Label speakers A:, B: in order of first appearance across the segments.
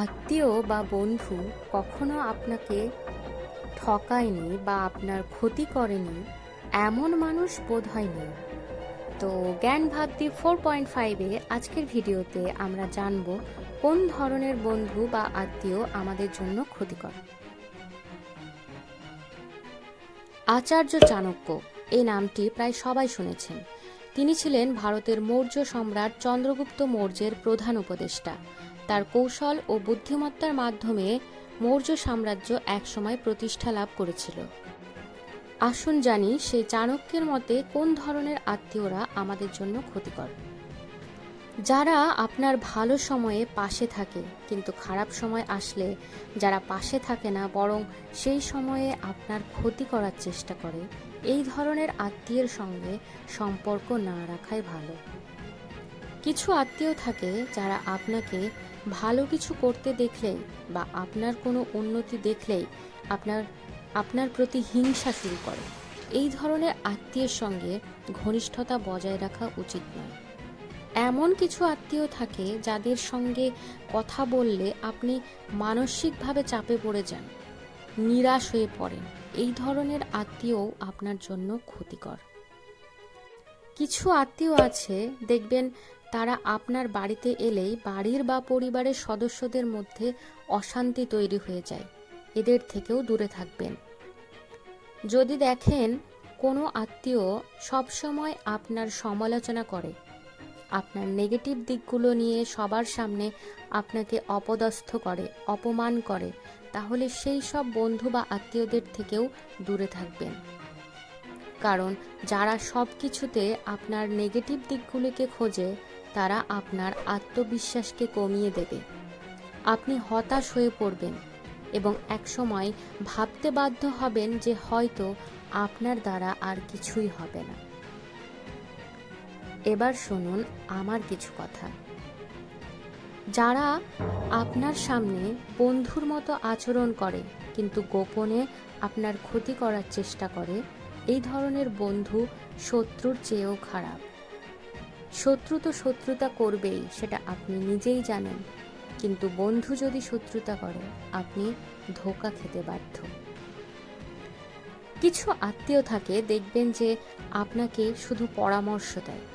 A: আত্মীয় বা বন্ধু কখনো আপনাকে ঠকায়নি বা আপনার ক্ষতি করেনি এমন মানুষ বোধহয় নেই। তো জ্ঞান ভাবতি 4.5-এ আজকের ভিডিওতে আমরা জানব কোন ধরনের বন্ধু বা আত্মীয় আমাদের জন্য ক্ষতিকর। আচার্য চাণক্য এই নামটি প্রায় সবাই শুনেছেন। তিনি ছিলেন ভারতের মৌর্য সম্রাট চন্দ্রগুপ্ত মৌর্যের প্রধান উপদেষ্টা। তার কৌশল ও বুদ্ধিমত্তার মাধ্যমে মৌর্য সাম্রাজ্য একসময় প্রতিষ্ঠা লাভ করেছিল। আসুন জানি সেই চাণক্যের মতে কোন ধরনের আত্মীয়রা আমাদের জন্য ক্ষতিকর। যারা আপনার ভালো সময়ে পাশে থাকে, কিন্তু খারাপ সময় আসলে যারা পাশে থাকে না, বরং সেই সময়ে আপনার ক্ষতি করার চেষ্টা করে, এই ধরনের আত্মীয়ের সঙ্গে সম্পর্ক না রাখাই ভালো। কিছু আত্মীয় থাকে যারা আপনাকে ভালো কিছু করতে দেখলেই বা আপনার কোনো উন্নতি দেখলেই আপনার প্রতি হিংসা শুরু করে। এই ধরনের আত্মীয়ের সঙ্গে ঘনিষ্ঠতা বজায় রাখা উচিত নয়। এমন কিছু আত্মীয় থাকে যাদের সঙ্গে কথা বললে আপনি মানসিকভাবে চাপে পড়ে যান, নিরাশ হয়ে পড়েন। এই ধরনের আত্মীয়ও আপনার জন্য ক্ষতিকর। কিছু আত্মীয় আছে, দেখবেন তারা আপনার বাড়িতে এলেই বাড়ির বা পরিবারের সদস্যদের মধ্যে অশান্তি তৈরি হয়ে যায়। এদের থেকেও দূরে থাকবেন। যদি দেখেন কোনো আত্মীয় সবসময় আপনার সমালোচনা করে, আপনার নেগেটিভ দিকগুলো নিয়ে সবার সামনে আপনাকে অপদস্থ করে, অপমান করে, তাহলে সেই সব বন্ধু বা আত্মীয়দের থেকেও দূরে থাকবেন। কারণ যারা সব কিছুতে আপনার নেগেটিভ দিকগুলিকে খোঁজে, তারা আপনার আত্মবিশ্বাসকে কমিয়ে দেবে। আপনি হতাশ হয়ে পড়বেন এবং একসময় ভাবতে বাধ্য হবেন যে হয়তো আপনার দ্বারা আর কিছুই হবে না। এবার শুনুন আমার কিছু কথা। যারা আপনার সামনে বন্ধুর মতো আচরণ করে কিন্তু গোপনে আপনার ক্ষতি করার চেষ্টা করে, এই ধরনের বন্ধু শত্রুর চেয়েও খারাপ। শত্রু তো শত্রুতা করবেই, সেটা আপনি নিজেই জানেন, কিন্তু বন্ধু যদি শত্রুতা করে আপনি ধোঁকা খেতে বাধ্য। কিছু আত্মীয় থাকে, দেখবেন যে আপনাকে শুধু পরামর্শ দেয়,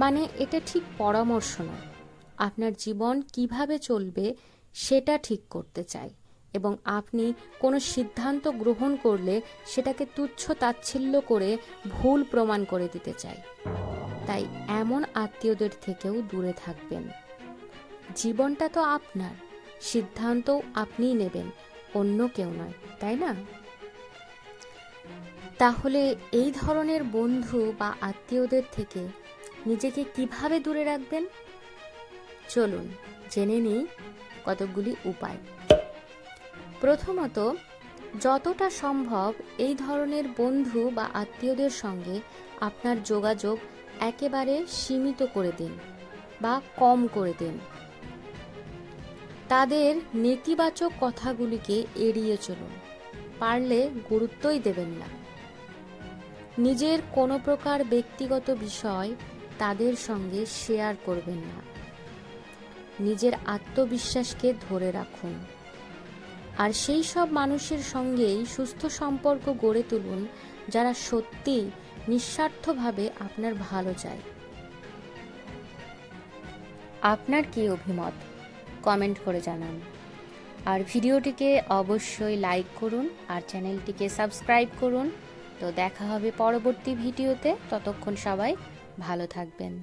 A: মানে এটা ঠিক পরামর্শ নয়, আপনার জীবন কিভাবে চলবে সেটা ঠিক করতে চায় এবং আপনি কোনো সিদ্ধান্ত গ্রহণ করলে সেটাকে তুচ্ছ তাচ্ছিল্য করে ভুল প্রমাণ করে দিতে চায়। তাই এমন আত্মীয়দের থেকেও দূরে থাকবেন। জীবনটা তো আপনার, সিদ্ধান্তও আপনিই নেবেন, অন্য কেউ নয়, তাই না? তাহলে এই ধরনের বন্ধু বা আত্মীয়দের থেকে নিজেকে কিভাবে দূরে রাখবেন? চলুন জেনে নিই কতগুলি উপায়। প্রথমত, যতটা সম্ভব এই ধরনের বন্ধু বা আত্মীয়দের সঙ্গে আপনার যোগাযোগ একেবারে সীমিত করে দিন বা কম করে দিন। তাদের নেতিবাচক কথাগুলিকে এড়িয়ে চলুন, পারলে গুরুত্বই দেবেন না। নিজের কোনো প্রকার ব্যক্তিগত বিষয় তাদের সঙ্গে শেয়ার করবেন না। নিজের আত্মবিশ্বাসকে ধরে রাখুন আর সেই সব মানুষের সঙ্গেই সুস্থ সম্পর্ক গড়ে তুলুন যারা সত্যিই নিঃস্বার্থভাবে আপনার ভালো চায়। আপনার কি অভিমত কমেন্ট করে জানান, আর ভিডিওটিকে অবশ্যই লাইক করুন আর চ্যানেলটিকে সাবস্ক্রাইব করুন। তো দেখা হবে পরবর্তী ভিডিওতে, ততক্ষণ সবাই ভালো থাকবেন।